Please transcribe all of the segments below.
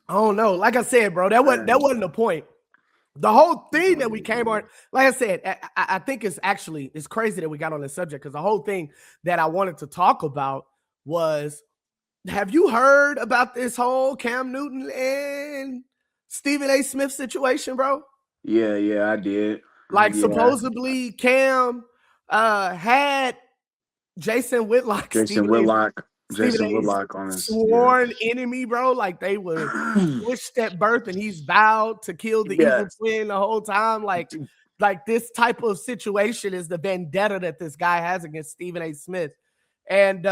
I don't know. Like I said, bro, that wasn't the point. The whole thing that we came on, like I said, I think it's crazy that we got on this subject because the whole thing that I wanted to talk about was, have you heard about this whole Cam Newton and Stephen A. Smith situation, bro? Yeah, I did. Like Yeah, supposedly Cam had Jason Whitlock, Jason Stephen A's Whitlock, Stephen Jason A's Whitlock on his sworn enemy, bro. Like they were switched at birth, and he's vowed to kill the evil yes. twin the whole time. Like this type of situation is the vendetta that this guy has against Stephen A. Smith. And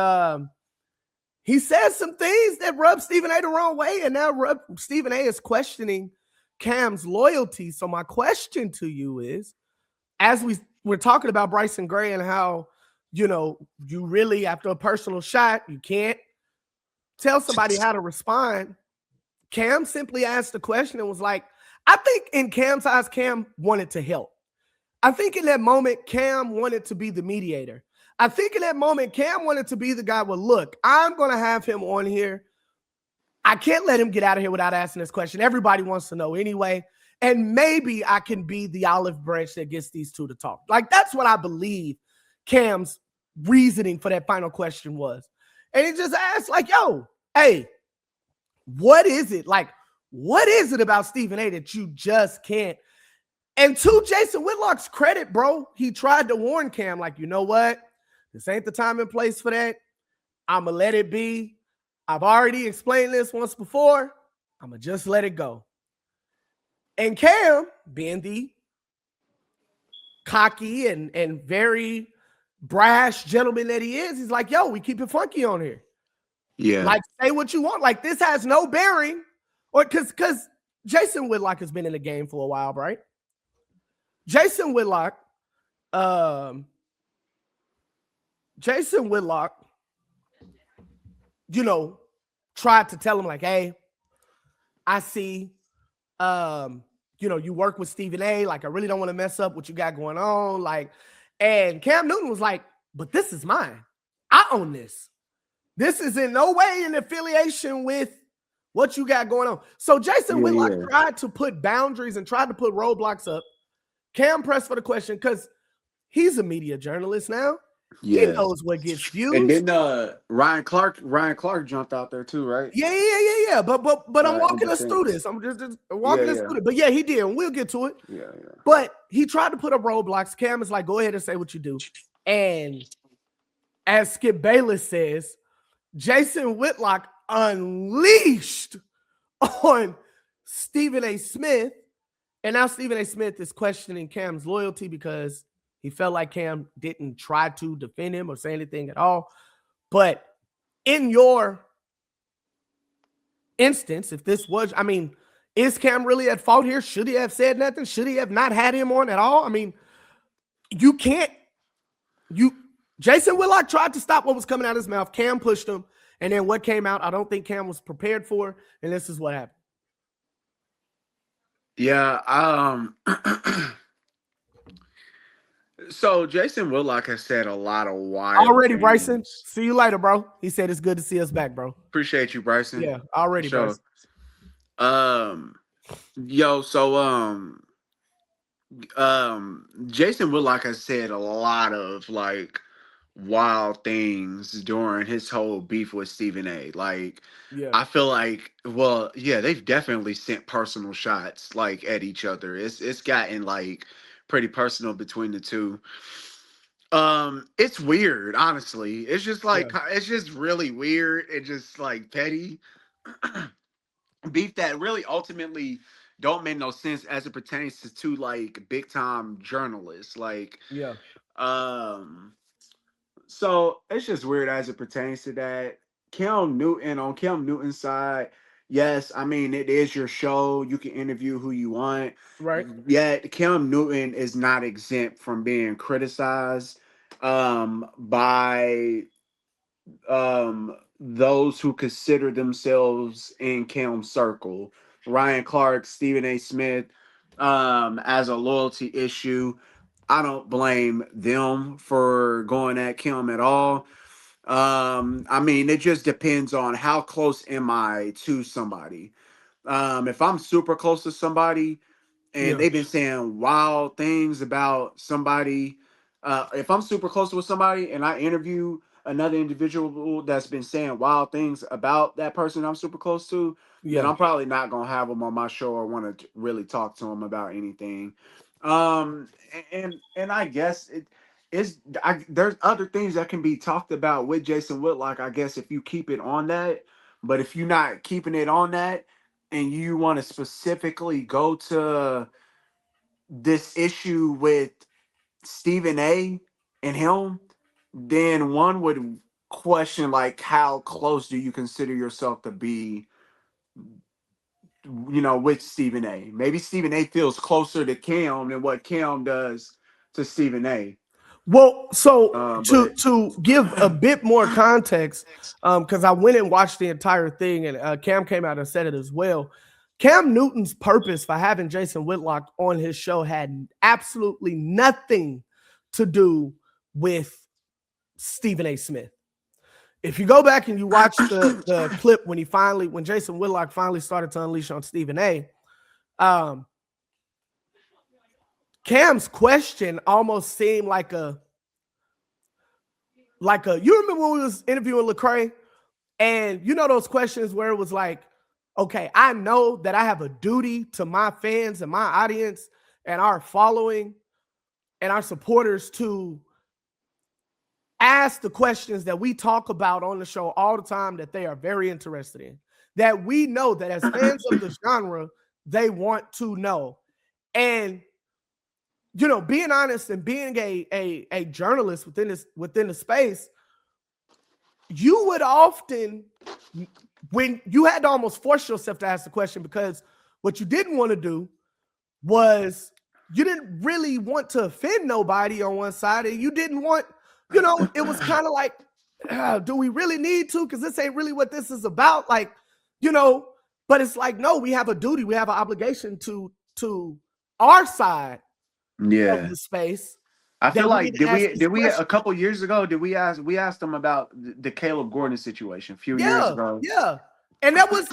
he says some things that rub Stephen A. the wrong way, and now Stephen A. is questioning Cam's loyalty. So my question to you is, as we're talking about Bryson Gray and how, you really, after a personal shot, you can't tell somebody how to respond. Cam simply asked the question and was like, I think in Cam's eyes, Cam wanted to help. I think in that moment, Cam wanted to be the mediator. I think in that moment, Cam wanted to be the guy. Well, look, I'm going to have him on here. I can't let him get out of here without asking this question. Everybody wants to know anyway. And maybe I can be the olive branch that gets these two to talk. Like, that's what I believe Cam's reasoning for that final question was. And he just asked, like, yo, hey, what is it? Like, what is it about Stephen A that you just can't? And to Jason Whitlock's credit, bro, he tried to warn Cam, like, you know what? This ain't the time and place for that. I'm going to let it be. I've already explained this once before. I'm going to just let it go. And Cam, being the cocky and very brash gentleman that he is, he's like, yo, we keep it funky on here. Yeah. Like, say what you want. Like, this has no bearing. Or because Jason Whitlock has been in the game for a while, right? Jason Whitlock, tried to tell him, like, hey, I see, you work with Stephen A. Like, I really don't want to mess up what you got going on. Like, and Cam Newton was like, but this is mine. I own this. This is in no way in affiliation with what you got going on. So Jason Whitlock tried to put boundaries and tried to put roadblocks up. Cam pressed for the question because he's a media journalist now. Yeah. He knows what gets views. And then Ryan Clark jumped out there too, right? Yeah. But I'm walking us through this. I'm just walking us through it. But yeah, he did, and we'll get to it. Yeah. But he tried to put up roadblocks. Cam is like, go ahead and say what you do. And as Skip Bayless says, Jason Whitlock unleashed on Stephen A. Smith. And now Stephen A. Smith is questioning Cam's loyalty because he felt like Cam didn't try to defend him or say anything at all. But in your instance, if this was, I mean, is Cam really at fault here? Should he have said nothing? Should he have not had him on at all? I mean, Jason Whitlock tried to stop what was coming out of his mouth. Cam pushed him. And then what came out, I don't think Cam was prepared for. And this is what happened. Yeah. So Jason Whitlock has said a lot of wild already things. Bryson. See you later, bro. He said it's good to see us back, bro. Appreciate you, Bryson. Yeah, already, sure. Bryson. Jason Whitlock has said a lot of like wild things during his whole beef with Stephen A. Like, I feel like, they've definitely sent personal shots like at each other. It's gotten like pretty personal between the two. It's weird, honestly. It's just like it's just really weird and just like petty beef that really ultimately don't make no sense as it pertains to two like big time journalists. Like, so it's just weird as it pertains to that. Cam Newton's side, yes, I mean, it is your show. You can interview who you want. Right. Yet Cam Newton is not exempt from being criticized by those who consider themselves in Cam's circle. Ryan Clark, Stephen A. Smith, as a loyalty issue. I don't blame them for going at Kim at all. I mean, it just depends on how close am I to somebody. If I'm super close to somebody and they've been saying wild things about somebody, if I'm super close with somebody and I interview another individual that's been saying wild things about that person I'm super close to, then I'm probably not gonna have them on my show or want to really talk to them about anything. And I guess there's other things that can be talked about with Jason Whitlock. I guess if you keep it on that, but if you're not keeping it on that and you want to specifically go to this issue with Stephen A and him, then one would question like how close do you consider yourself to be, with Stephen A. Maybe Stephen A feels closer to Cam than what Cam does to Stephen A. Well, so But to give a bit more context, because I went and watched the entire thing, and Cam came out and said it as well. Cam Newton's purpose for having Jason Whitlock on his show had absolutely nothing to do with Stephen A. Smith. If you go back and you watch the clip when Jason Whitlock finally started to unleash on Stephen A., Cam's question almost seemed like a you remember when we was interviewing Lecrae, and those questions where it was like, okay, I know that I have a duty to my fans and my audience and our following and our supporters to ask the questions that we talk about on the show all the time that they are very interested in, that we know that as fans of the genre, they want to know. And being honest and being a journalist within the space, you would often, when you had to almost force yourself to ask the question, because what you didn't want to do was you didn't really want to offend nobody on one side, and you didn't want, it was kind of like, do we really need to? Because this ain't really what this is about. Like, but it's like, no, we have a duty, we have an obligation to our side of the space. I feel like did we a couple years ago we asked them about the Caleb Gordon situation a few years ago. Yeah. And that was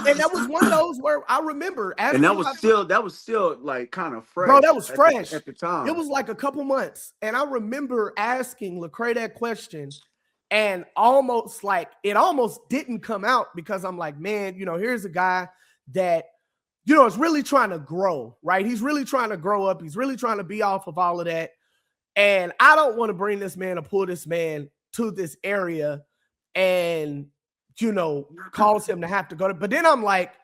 one of those where I remember asking, and that was still like kind of fresh. Bro, that was fresh at the time. It was like a couple months. And I remember asking Lecrae that question, and it almost didn't come out, because I'm like, man, here's a guy that is really trying to grow, right? He's really trying to grow up. He's really trying to be off of all of that. And I don't want to bring this man or pull this man to this area and, cause him to have to go to. But then I'm like,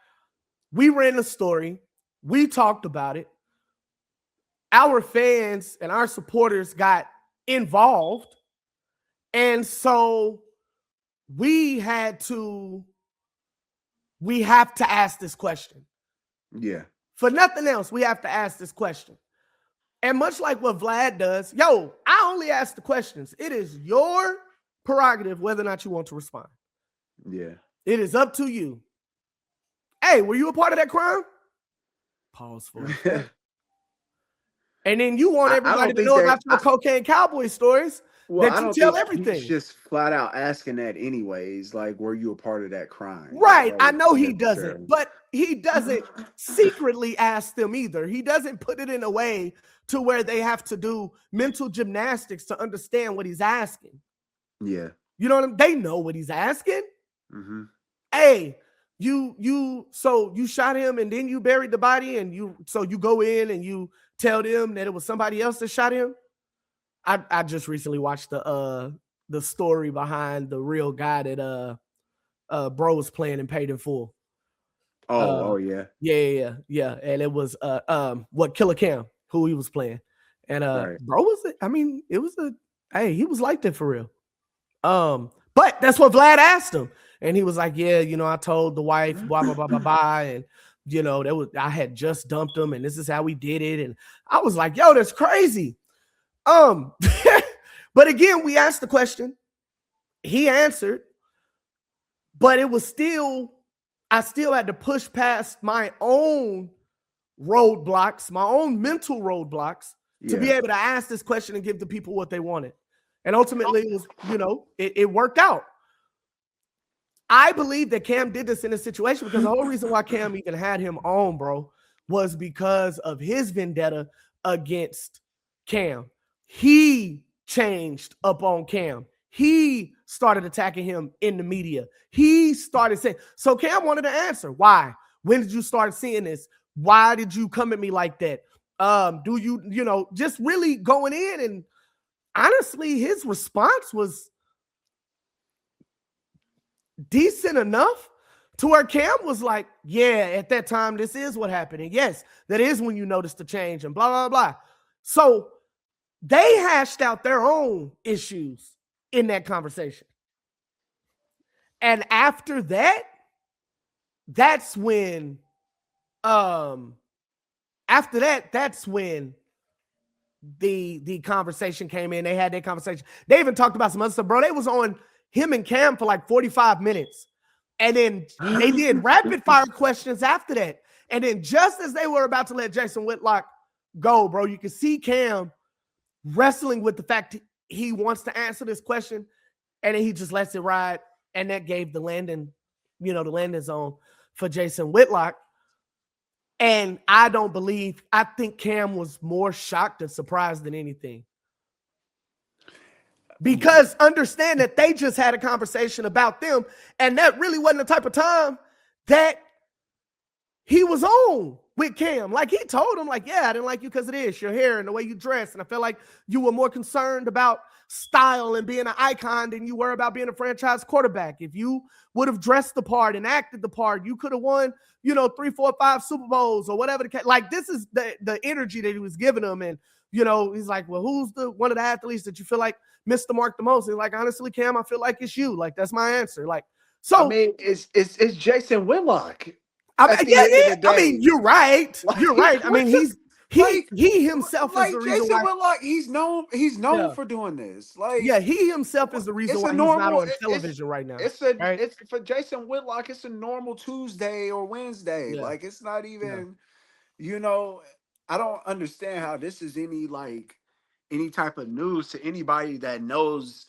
we ran the story. We talked about it. Our fans and our supporters got involved. And so we have to ask this question. Yeah. For nothing else, we have to ask this question. And much like what Vlad does, I only ask the questions. It is your prerogative whether or not you want to respond. Yeah. It is up to you. Hey, were you a part of that crime? Pause for it. And then you want everybody to know about your cocaine cowboy stories. Well, that you tell everything. He's just flat out asking that anyways. Like, were you a part of that crime? Right. I know he doesn't, but he doesn't secretly ask them either. He doesn't put it in a way to where they have to do mental gymnastics to understand what he's asking. Yeah. You know what I mean? They know what he's asking. Mm-hmm. Hey, you shot him and then you buried the body, and you go in and you tell them that it was somebody else that shot him. I just recently watched the story behind the real guy that Bro was playing and paid in full. Yeah. Yeah. And it was Killer Cam, who he was playing. And right. Bro he was like that for real. But that's what Vlad asked him. And he was like, yeah, I told the wife, blah, blah, blah, blah, blah. And, I had just dumped him, and this is how we did it. And I was like, yo, that's crazy. But again, we asked the question. He answered. But it was I still had to push past my own roadblocks, my own mental roadblocks, to be able to ask this question and give the people what they wanted. And ultimately, it was, it worked out. I believe that Cam did this in this situation because the whole reason why Cam even had him on, bro, was because of his vendetta against Cam. He changed up on Cam. He started attacking him in the media. He started saying, so Cam wanted to answer. Why? When did you start seeing this? Why did you come at me like that? Do you, just really going in, and honestly, his response was decent enough to where Cam was like, yeah, at that time, this is what happened. And yes, that is when you notice the change and blah, blah, blah. So they hashed out their own issues in that conversation. And after that, that's when, the conversation came in. They had that conversation. They even talked about some other stuff, bro. They was on him and Cam for like 45 minutes. And then they did rapid fire questions after that. And then just as they were about to let Jason Whitlock go, bro, you can see Cam wrestling with the fact he wants to answer this question. And then he just lets it ride. And that gave the landing zone for Jason Whitlock. And I think Cam was more shocked and surprised than anything. Because understand that they just had a conversation about them, and that really wasn't the type of time that he was on with Cam. Like, he told him, like, yeah, I didn't like you because of this, your hair and the way you dress, and I felt like you were more concerned about style and being an icon than you were about being a franchise quarterback. If you would have dressed the part and acted the part, you could have won, 3, 4, 5 Super Bowls or whatever the case. Like, this is the energy that he was giving them. And, he's like, well, who's one of the athletes that you feel like missed the mark the most? And like, honestly, Cam, I feel like it's you. Like, that's my answer. Like, so I mean, it's Jason Whitlock. You're right. You're right. I mean, he himself is the reason Jason why. Whitlock, he's known for doing this. Like, yeah, he himself is the reason why he's not on television right now. It's for Jason Whitlock. It's a normal Tuesday or Wednesday. Yeah. Like, it's not even. I don't understand how this is any type of news to anybody that knows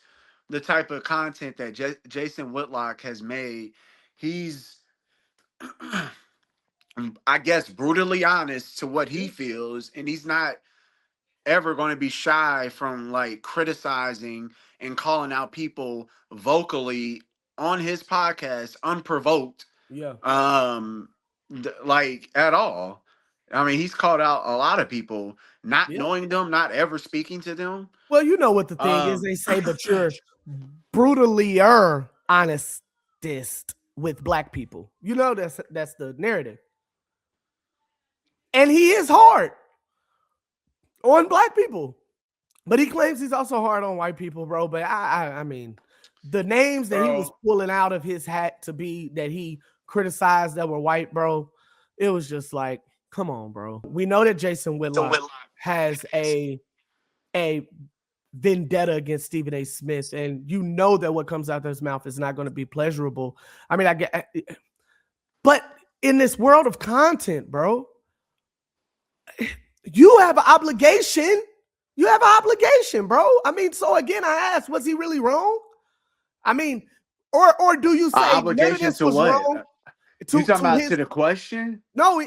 the type of content that Jason Whitlock has made. He's, I guess, brutally honest to what he feels, and he's not ever going to be shy from like criticizing and calling out people vocally on his podcast unprovoked. Yeah. Like, at all. I mean, he's called out a lot of people, not knowing them, not ever speaking to them. Well, you know what the thing is, they say, but you're brutally honestest with black people. That's the narrative. And he is hard on black people. But he claims he's also hard on white people, bro. But I mean, the names that he was pulling out of his hat to be that he criticized that were white, bro, it was just like, come on, bro. We know that Jason Whitlock has a vendetta against Stephen A. Smith, and you know that what comes out of his mouth is not going to be pleasurable. I mean, but in this world of content, bro, you have an obligation. You have an obligation, bro. I mean, so again, I ask, was he really wrong? I mean, or do you say obligation to what? Wrong? You talking about to the question? No,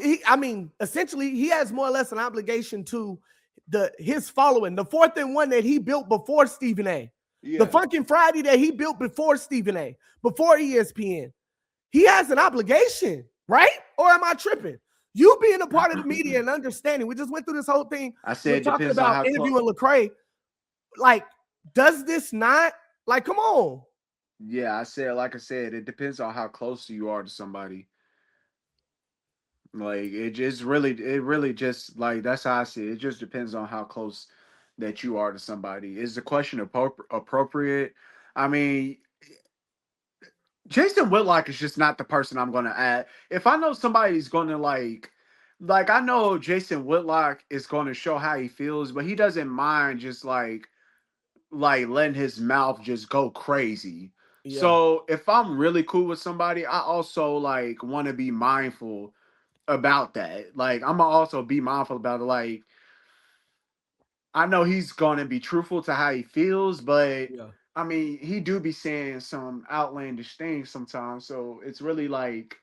essentially, he has more or less an obligation to his following, the 4th and 1 that he built before Stephen A. Yeah. The Funkin' Friday that he built before Stephen A. Before ESPN. He has an obligation, right? Or am I tripping? You being a part of the media and understanding. We just went through this whole thing. I said, talking about interviewing Lecrae. Like, does this not, like, come on? Yeah, like I said, it depends on how close you are to somebody. Like, it really just, like, that's how I see it. It just depends on how close that you are to somebody. Is the question appropriate? I mean, Jason Whitlock is just not the person I'm going to add. If I know somebody's going to like I know Jason Whitlock is going to show how he feels, but he doesn't mind just like letting his mouth just go crazy. Yeah. So if I'm really cool with somebody, I also like want to be mindful about that. Like, I'm gonna also be mindful about it. Like, I know he's going to be truthful to how he feels, but I mean, he do be saying some outlandish things sometimes. So it's really like,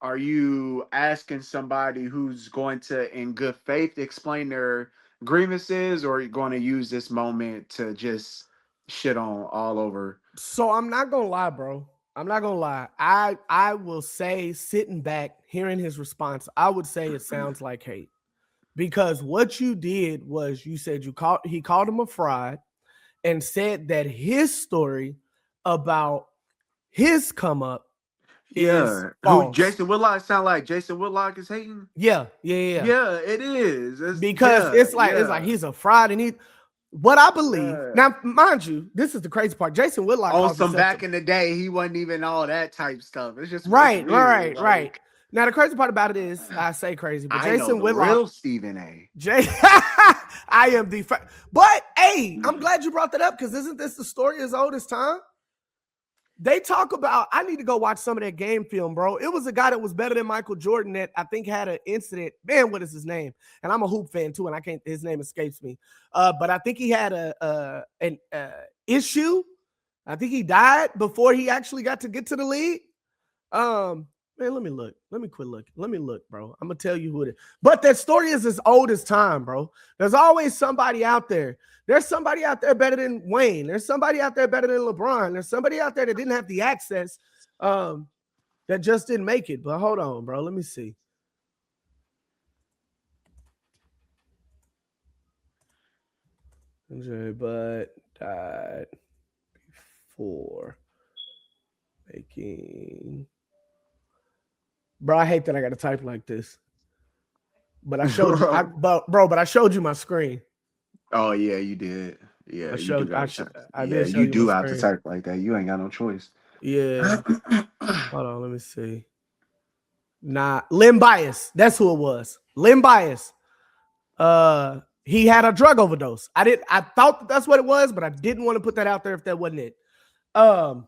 are you asking somebody who's going to, in good faith, explain their grievances, or are you going to use this moment to just shit on all over? So I'm not gonna lie, bro. I'm not gonna lie. I will say, sitting back, hearing his response, I would say it sounds like hate. Because what you did was you said he called him a fraud and said that his story about his come up is Yeah. Who false. Jason Whitlock sound like? Jason Whitlock is hating? Yeah. Yeah, it is. Because it's like he's a fraud and he what I believe Yeah. now, mind you, this is the crazy part. Jason Whitlock On calls some himself back in the day, he wasn't even all that type stuff. It's right, weird. right. Like, Now the crazy part about it is, I say crazy, but I know Jason the Whitlock, real Stephen A. I am the. But hey, I'm glad you brought that up because isn't this the story as old as time? They talk about. I need to go watch some of that game film, bro. It was a guy that was better than Michael Jordan that I think had an incident. Man, what is his name? And I'm a hoop fan too, and I can't. His name escapes me. But I think he had an issue. I think he died before he actually got to get to the league. Man, let me look. Let me quit looking. Let me look, bro. I'm gonna tell you who it is. But that story is as old as time, bro. There's always somebody out there. There's somebody out there better than Wayne. There's somebody out there better than LeBron. There's somebody out there that didn't have the access, that just didn't make it. But hold on, bro. Let me see. But died before making. Bro, I hate that I got to type like this. But I showed you, but I showed you my screen. Oh yeah, you did. Yeah, you do got to. I Yeah, did show you you my do have to screen. type like that. You ain't got no choice. Yeah. Hold on, let me see. Nah, Lim Bias. That's who it was. Lim Bias. He had a drug overdose. I thought that's what it was, but I didn't want to put that out there if that wasn't it. Um,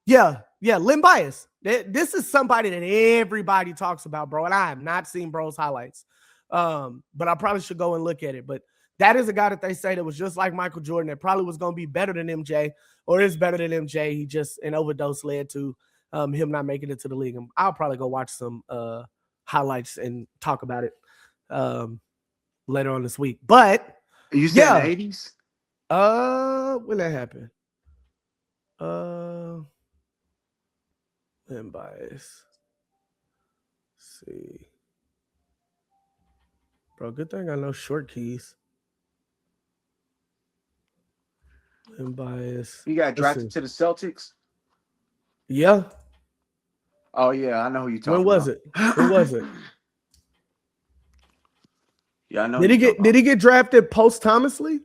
yeah, Lim Bias. This is somebody that everybody talks about, bro. And I have not seen bro's highlights. But I probably should go and look at it. But that is a guy that they say that was just like Michael Jordan, that probably was going to be better than MJ or is better than MJ. He just, an overdose led to him not making it to the league. And I'll probably go watch some highlights and talk about it later on this week. But You said in the yeah, 80s? when that happened, and bias. Let's see, bro. Good thing I know short keys. And bias. He got Let's drafted see. to the Celtics. Yeah. Oh yeah, I know who you're When talking was about. it? When was it? Yeah, I know who Did you're he talking get did about. he get drafted posthumously?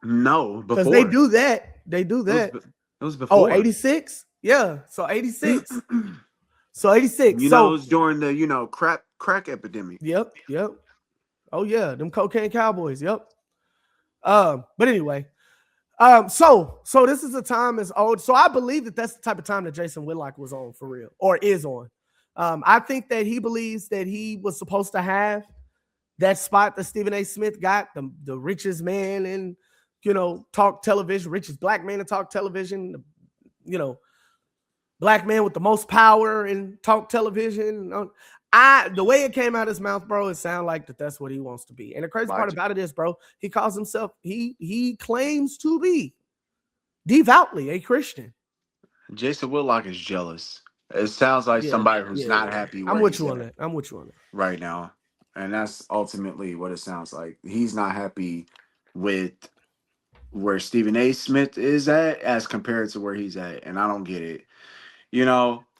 No, Because they before. do that. They do that. It was Oh, before. 86? Yeah. So 86. So 86. You know, it So was during the crack epidemic. yep. Oh yeah, them cocaine cowboys. Yep. But anyway, so this is a time as old. So I believe that that's the type of time that Jason Whitlock was on for real, or is on. I think that he believes that he was supposed to have that spot that Stephen A. Smith got, the richest man in, talk television, richest black man in talk television, black man with the most power in talk television. The way it came out of his mouth, bro, it sounded like that's what he wants to be. And the crazy part about it is, bro, he calls himself, he claims to be devoutly a Christian. Jason Whitlock is jealous. It sounds like Yeah, somebody who's yeah. not happy I'm where with he's you on at that. I'm with you on that. right now. And that's ultimately what it sounds like. He's not happy with where Stephen A. Smith is at as compared to where he's at. And I don't get it.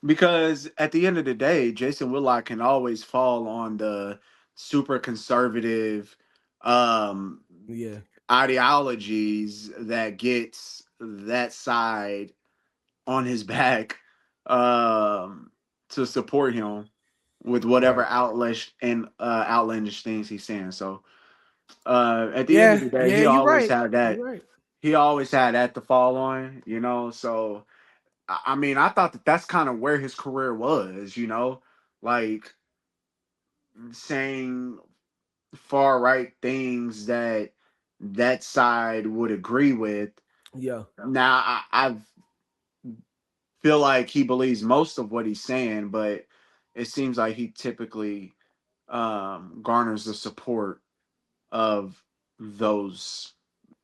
Because at the end of the day, Jason Whitlock can always fall on the super conservative um, Yeah. ideologies that gets that side on his back to support him with whatever Right. outlandish things he's saying. So at the end of Yeah. the day, Yeah. he You're always right. had that. You're right. He always had that to fall on. So I mean, I thought that that's kind of where his career was, like saying far right things that that side would agree with. Yeah. Now I feel like he believes most of what he's saying, but it seems like he typically garners the support of those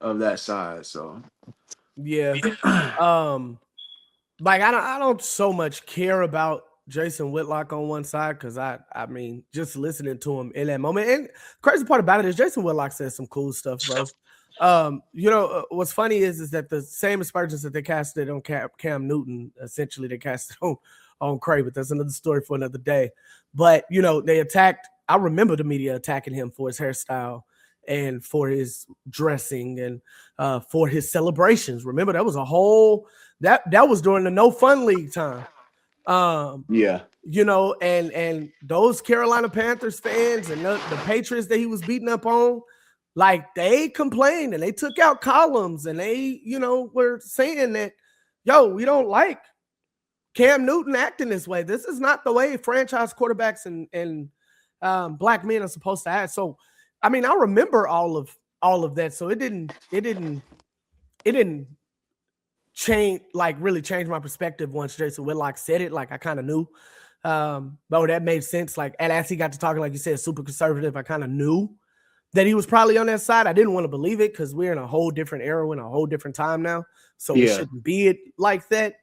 of that side. So Yeah. Um, like I don't so much care about Jason Whitlock on one side because I mean just listening to him in that moment. And crazy part about it is Jason Whitlock says some cool stuff, bro. What's funny is that the same aspersions that they casted on Cam Newton, essentially they casted on Cray, but that's another story for another day. But they attacked. I remember the media attacking him for his hairstyle and for his dressing and for his celebrations. Remember that was a whole that was during the no fun league time. yeah, And those Carolina Panthers fans and the Patriots that he was beating up on, like they complained and they took out columns and they, were saying that, yo, we don't like Cam Newton acting this way. This is not the way franchise quarterbacks and black men are supposed to act. So, I mean, I remember all of that. So it didn't really change my perspective once Jason Whitlock said it. Like I kind of knew. But that made sense. Like, and as he got to talking, like you said, super conservative, I kind of knew that he was probably on that side. I didn't want to believe it because we're in a whole different era, we're in a whole different time now. So it yeah, shouldn't be it like that,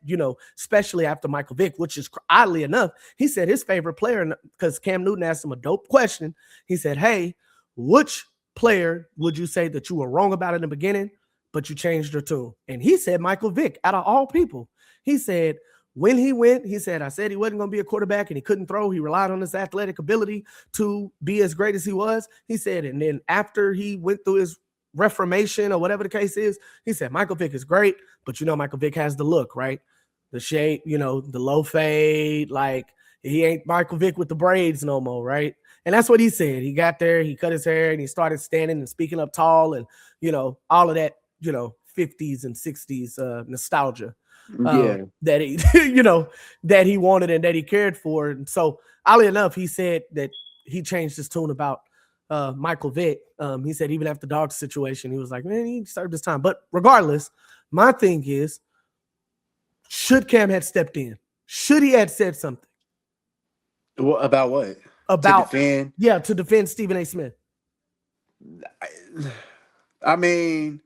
especially after Michael Vick, which is oddly enough, he said his favorite player, because Cam Newton asked him a dope question. He said, hey, which player would you say that you were wrong about in the beginning, but you changed your tune? And he said Michael Vick, out of all people. He said, when he went, he said, I said he wasn't going to be a quarterback and he couldn't throw. He relied on his athletic ability to be as great as he was. He said, and then after he went through his reformation or whatever the case is, he said, Michael Vick is great, but Michael Vick has the look, right? The shape, the low fade, like he ain't Michael Vick with the braids no more, right? And that's what he said. He got there, he cut his hair, and he started standing and speaking up tall and, all of that, 50s and 60s nostalgia. yeah. That he, that he wanted and that he cared for. And so, oddly enough, he said that he changed his tune about Michael Vick. He said even after the dog situation, he was like, man, he served his time. But regardless, my thing is, should Cam had stepped in? Should he had said something? About what? To About, defend? yeah, to defend Stephen A. Smith. I mean,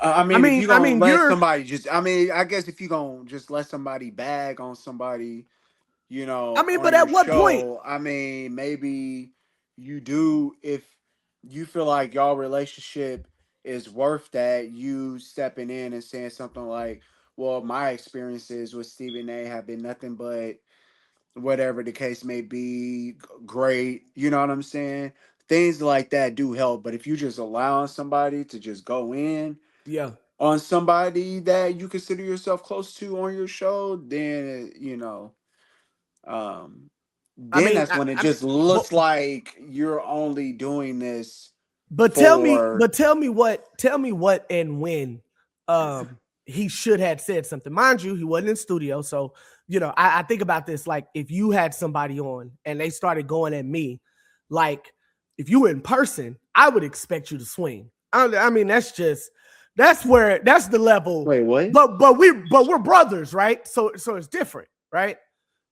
if you're gonna let you're. somebody I guess if you're gonna just let somebody bag on somebody, on But your at what point? show, maybe you do if you feel like y'all relationship is worth that, you stepping in and saying something like, well, my experiences with Stephen A have been nothing but whatever the case may be, great. You know what I'm saying? Things like that do help. But if you just allowing somebody to just go in Yeah. on somebody that you consider yourself close to on your show, then um, I then mean, that's when it I mean, just but looks like you're only doing this But for. tell me what and when he should have said something. Mind you, he wasn't in studio. So, I think about this like if you had somebody on and they started going at me, like if you were in person, I would expect you to swing. I mean, that's the level. Wait, what? But we're brothers, right? So it's different, right?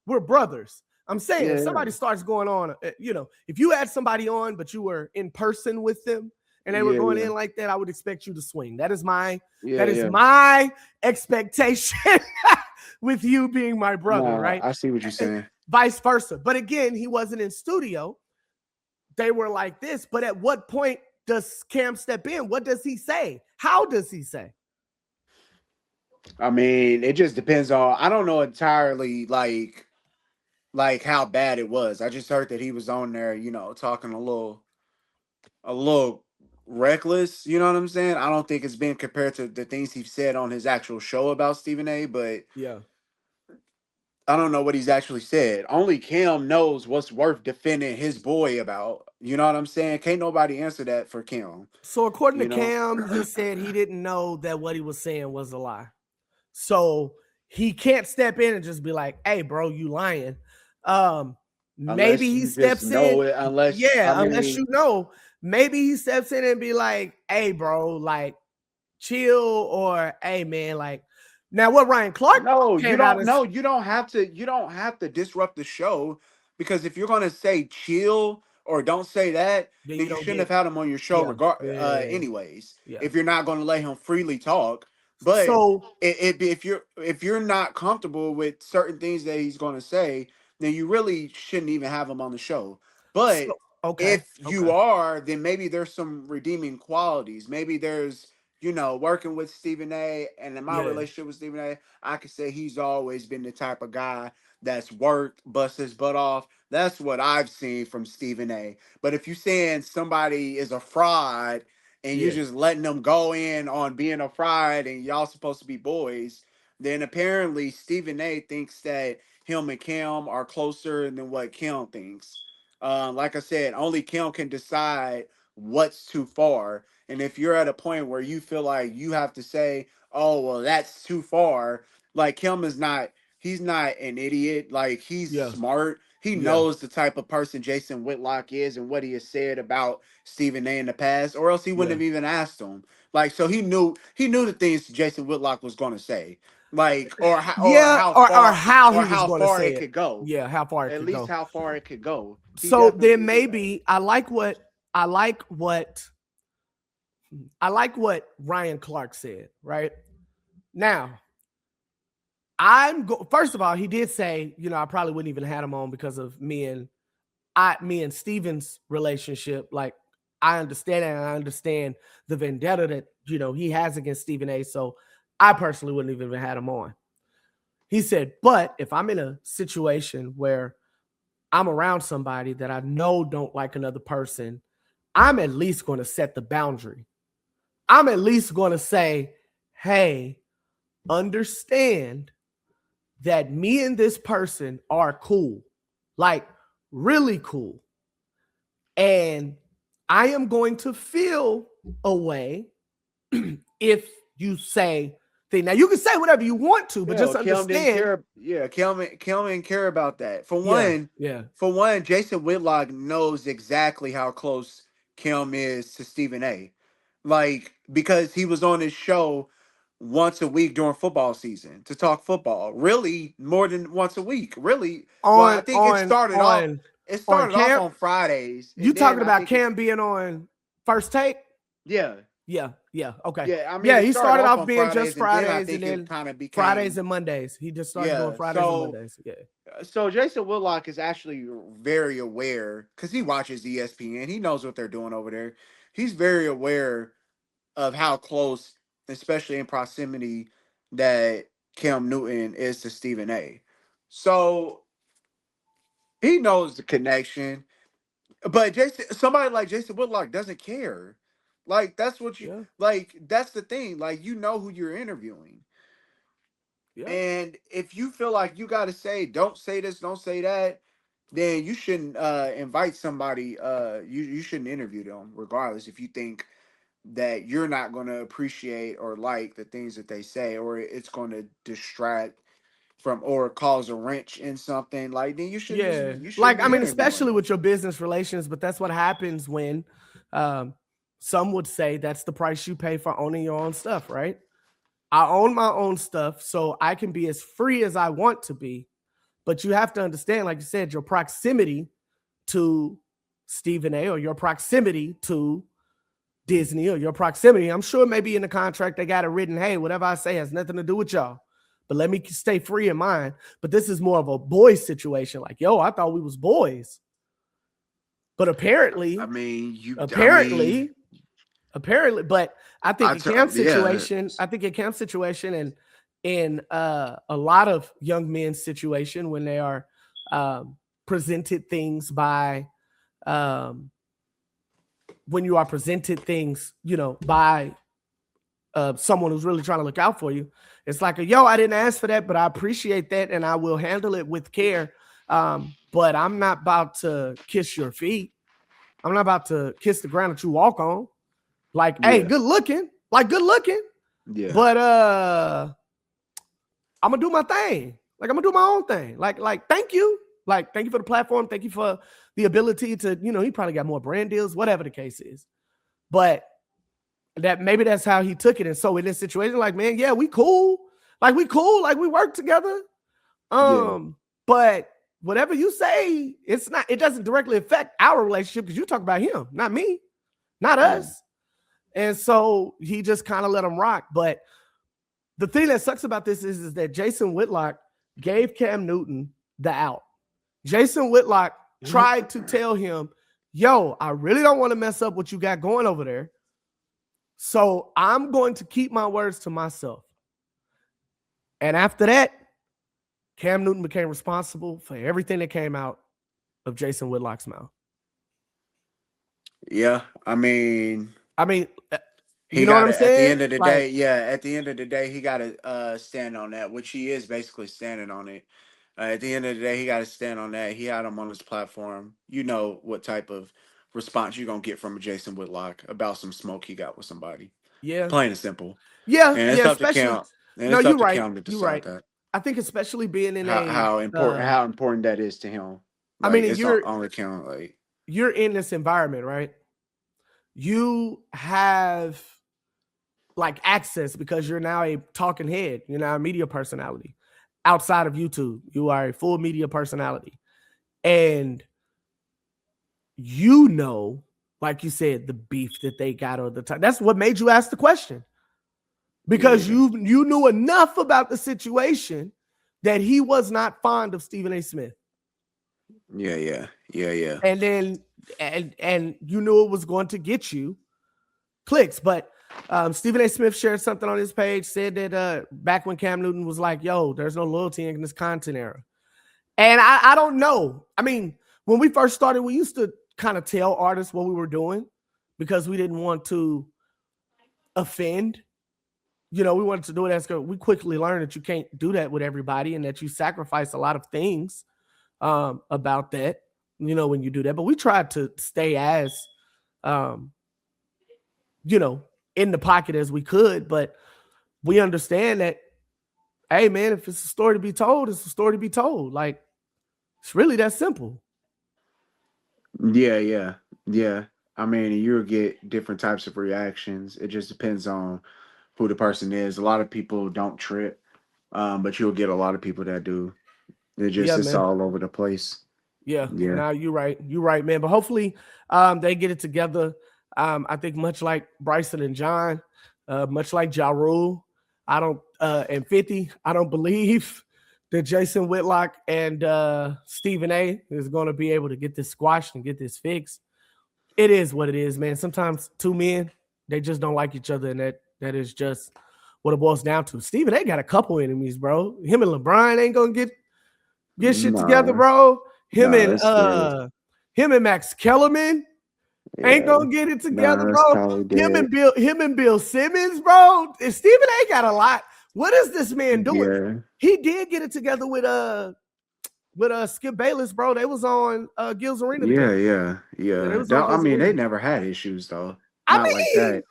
We're brothers. I'm saying if Yeah, somebody starts going on, if you had somebody on, but you were in person with them and they were yeah, going yeah, in like that, I would expect you to swing. That is my yeah, yeah. expectation with you being my brother, Nah, right? I see what you're And saying. vice versa. But again, he wasn't in studio. They were like this. But at what point does Cam step in? What does he say? How does he say? It just depends on. I don't know entirely like how bad it was. I just heard that he was on there, talking a little reckless. You know what I'm saying? I don't think it's been compared to the things he said on his actual show about Stephen A. But Yeah. I don't know what he's actually said. Only Kim knows what's worth defending his boy about. You know what I'm saying? Can't nobody answer that for Kim. So according to You know? Cam, he said he didn't know that what he was saying was a lie. So he can't step in and just be like, hey, bro, you lying. Um, maybe Unless he you just steps in. know it. Unless I Unless mean, you know, maybe he steps in and be like, "Hey, bro, like, chill," or "Hey, man, like." Now, what Ryan Clark no, you came out don't. and No, you don't have to. You don't have to disrupt the show, because if you're gonna say chill or don't say that, then then you you don't shouldn't have get, had him on your show. yeah, yeah, Anyways, yeah. if you're not gonna let him freely talk, but So, if you're not comfortable with certain things that he's gonna say, then you really shouldn't even have him on the show. But okay, if you are, then maybe there's some redeeming qualities. Maybe there's, working with Stephen A. and in my yeah, relationship with Stephen A., I could say he's always been the type of guy that's worked, bust his butt off. That's what I've seen from Stephen A. But if you're saying somebody is a fraud and you're yeah, just letting them go in on being a fraud and y'all supposed to be boys, then apparently Stephen A. thinks that him and Kim are closer than what Kim thinks. Like I said, only Kim can decide what's too far. And if you're at a point where you feel like you have to say, "Oh, well, that's too far," like Kim is not, he's not an idiot. Like, he's yeah, smart. He yeah, knows the type of person Jason Whitlock is and what he has said about Stephen A. in the past, or else he wouldn't yeah. have even asked him. Like, so he knew the things Jason Whitlock was going to say, like, Yeah, or how he or was how going to far say it it. could go. Yeah, how far it At could least go. how far it could go. He So definitely then could do that. maybe I like what Ryan Clark said, right? Now, first of all, he did say, I probably wouldn't even have him on because of me and Steven's relationship. Like, I understand it, and I understand the vendetta that, he has against Stephen A. So I personally wouldn't even have had him on. He said, but if I'm in a situation where I'm around somebody that I know don't like another person, I'm at least going to set the boundary. I'm at least going to say, hey, understand that me and this person are cool, like really cool. And I am going to feel a way if you say thing. Now you can say whatever you want to, but Yeah, just Kim didn't understand. care. Yeah, Kim didn't care about that. Yeah, yeah. For one, Jason Whitlock knows exactly how close Kim is to Stephen A. Like, because he was on his show once a week during football season to talk football. Really, more than once a week. Really. Well, I On think on on it on started off Cam, on Fridays, you and then talking I about think Cam being on First Take? yeah. Yeah, yeah, okay. Yeah, I mean, Yeah, it he started started off off on being just Fridays, and then I Fridays and think it then kind of Fridays became, and Mondays. He just started doing yeah. Fridays and Mondays. Yeah. So Jason Whitlock is actually very aware because he watches ESPN. He knows what they're doing over there. He's very aware of how close, especially in proximity, that Cam Newton is to Stephen A. So he knows the connection. But somebody like Jason Whitlock doesn't care. Like, that's what you Yeah. like. That's the thing. Like, you know who you're interviewing. Yeah. And if you feel like you got to say, don't say this, don't say that, then you shouldn't invite somebody. You shouldn't interview them, regardless. If you think that you're not going to appreciate or like the things that they say, or it's going to distract from or cause a wrench in something, like, then Yeah. you shouldn't Like, I be mean, interviewing especially them. with your business relations, but that's what happens when um, some would say that's the price you pay for owning your own stuff, right? I own my own stuff, so I can be as free as I want to be. But you have to understand, like you said, your proximity to Stephen A. or your proximity to Disney or your proximity. I'm sure maybe in the contract they got it written, hey, whatever I say has nothing to do with y'all. But let me stay free in mine. But this is more of a boy situation. Like, yo, I thought we was boys. But I apparently, mean, apparently, but I think in Cam's yeah. situation, and in a lot of young men's situation when they are presented things by when you are presented things, by someone who's really trying to look out for you. It's like, yo, I didn't ask for that, but I appreciate that and I will handle it with care. But I'm not about to kiss your feet. I'm not about to kiss the ground that you walk on. Like, hey, Yeah. good looking. Like, good looking. Yeah. But I'm gonna do my thing. Like, I'm gonna do my own thing. Like, thank you. Like, thank you for the platform. Thank you for the ability to, he probably got more brand deals, whatever the case is. But maybe that's how he took it. And so in this situation, like, man, yeah, we cool. Like, we work together. But whatever you say, it doesn't directly affect our relationship because you talk about him, not me, not us. And so he just kind of let him rock. But the thing that sucks about this is that Jason Whitlock gave Cam Newton the out. Jason Whitlock tried to tell him, yo, I really don't want to mess up what you got going over there. So I'm going to keep my words to myself. And after that, Cam Newton became responsible for everything that came out of Jason Whitlock's mouth. Yeah, I mean, you know what I'm saying? At the end of the day, at the end of the day, he got to stand on that, which he is basically standing on it. At the end of the day, he got to stand on that. He had him on his platform. You know what type of response you're going to get from Jason Whitlock about some smoke he got with somebody. Yeah. Plain and simple. Yeah. And it's up to Cam. And it's up to Cam to decide that. I think especially being in how important that is to him. Like, I mean, it's on account, like, you're in this environment, right? You have like access because you're now a talking head, you're now a media personality. Outside of YouTube, you are a full media personality. And like you said, the beef that they got all the time. That's what made you ask the question. Because you knew enough about the situation that he was not fond of Stephen A. Smith. Yeah. And then and you knew it was going to get you clicks. But Stephen A. Smith shared something on his page, said that back when Cam Newton was like, yo, there's no loyalty in this content era. And I don't know. I mean, when we first started, we used to kind of tell artists what we were doing because we didn't want to offend. We wanted to do it as good. We quickly learned that you can't do that with everybody and that you sacrifice a lot of things about that, when you do that. But we tried to stay as, in the pocket as we could. But we understand that, hey, man, if it's a story to be told, it's a story to be told. Like, it's really that simple. Yeah. I mean, you'll get different types of reactions. It just depends on who the person is. A lot of people don't trip, but you'll get a lot of people that do. It's all over the place. Yeah. Now you're right, man. But hopefully, they get it together. I think much like Bryson and John, much like Ja Rule, and 50, I don't believe that Jason Whitlock and Stephen A. is going to be able to get this squashed and get this fixed. It is what it is, man. Sometimes two men, they just don't like each other, and that is just what it boils down to. Stephen A. got a couple enemies, bro. Him and LeBron ain't gonna get shit together, bro. Him and Max Kellerman ain't gonna get it together, bro. Him and Bill Simmons, bro. And Stephen A. got a lot. What is this man doing? Yeah. He did get it together with Skip Bayless, bro. They was on Gil's Arena. Yeah. They never had issues though. Like that.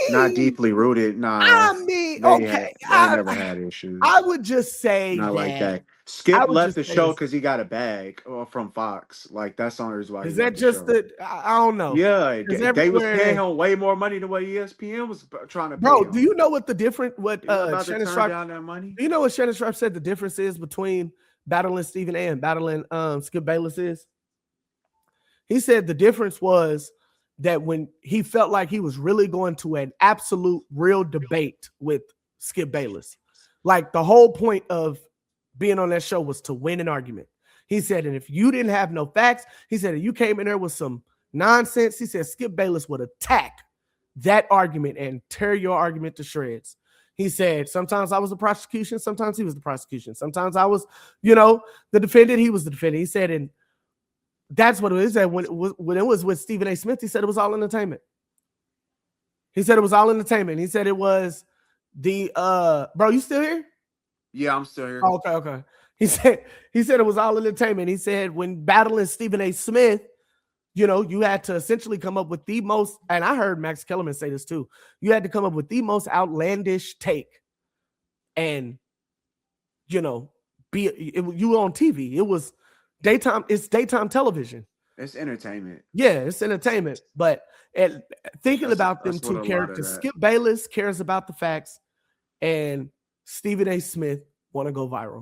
Not deeply rooted. They never had issues. I would just say not like that. Skip left the show because he got a bag from Fox. Like, that's the only reason why. Is that just I don't know. Yeah, they was paying him way more money than what ESPN was trying to pay. Bro, him. Do you know what the difference? Shannon Sharp down that money? Do you know what Shannon Sharp said the difference is between battling Stephen A. and battling Skip Bayless is? He said the difference was that when he felt like he was really going to an absolute real debate with Skip Bayless, like the whole point of being on that show was to win an argument. He said, and if you didn't have no facts, he said, if you came in there with some nonsense, he said Skip Bayless would attack that argument and tear your argument to shreds. He said, sometimes I was the prosecution, sometimes he was the prosecution. Sometimes I was, the defendant, he was the defendant. He said, and that's what it is. That when it was with Stephen A. Smith, he said it was all entertainment. He said it was all entertainment. He said it was the bro, you still here? Yeah, I'm still here. Oh, okay. He said it was all entertainment. He said when battling Stephen A. Smith, you had to essentially come up with the most, and I heard Max Kellerman say this too. You had to come up with the most outlandish take, and you were on TV. It was It's daytime television. It's entertainment. Yeah, it's entertainment. But thinking about them two characters, Skip Bayless cares about the facts, and Stephen A. Smith want to go viral.